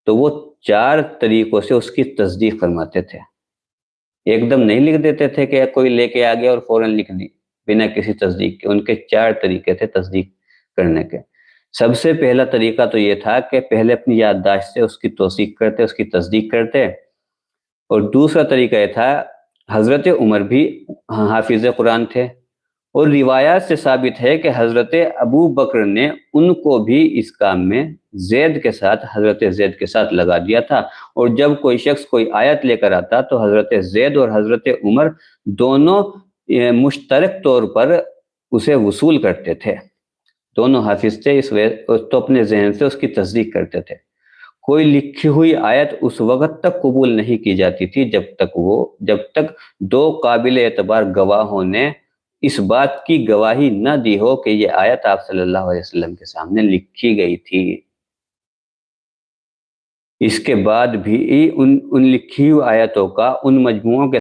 تو وہ 4 طریقوں سے اس کی تصدیق فرماتے تھے. ایک دم نہیں لکھ دیتے تھے کہ کوئی لے کے آ گیا اور فوراً لکھ دی بنا کسی تصدیق کے. ان کے 4 طریقے تھے تصدیق کرنے کے. سب سے پہلا طریقہ تو یہ تھا کہ پہلے اپنی یادداشت سے اس کی توثیق کرتے، اس کی تصدیق کرتے. اور دوسرا طریقہ یہ تھا، حضرت عمر بھی حافظ قرآن تھے، اور روایات سے ثابت ہے کہ حضرت ابو بکر نے ان کو بھی اس کام میں زید کے ساتھ، حضرت زید کے ساتھ لگا دیا تھا. اور جب کوئی شخص کوئی آیت لے کر آتا تو حضرت زید اور حضرت عمر دونوں مشترک طور پر اسے وصول کرتے تھے. دونوں حافظ تھے، اس وجہ تو اپنے ذہن سے اس کی تصدیق کرتے تھے. کوئی لکھی ہوئی آیت اس وقت تک قبول نہیں کی جاتی تھی جب تک 2 قابل اعتبار گواہوں نے اس بات کی گواہی نہ دی ہو کہ یہ آیت آپ صلی اللہ علیہ وسلم کے سامنے لکھی گئی تھی. اس کے بعد بھی ان لکھی ہوئی آیتوں کا ان مجموعوں کے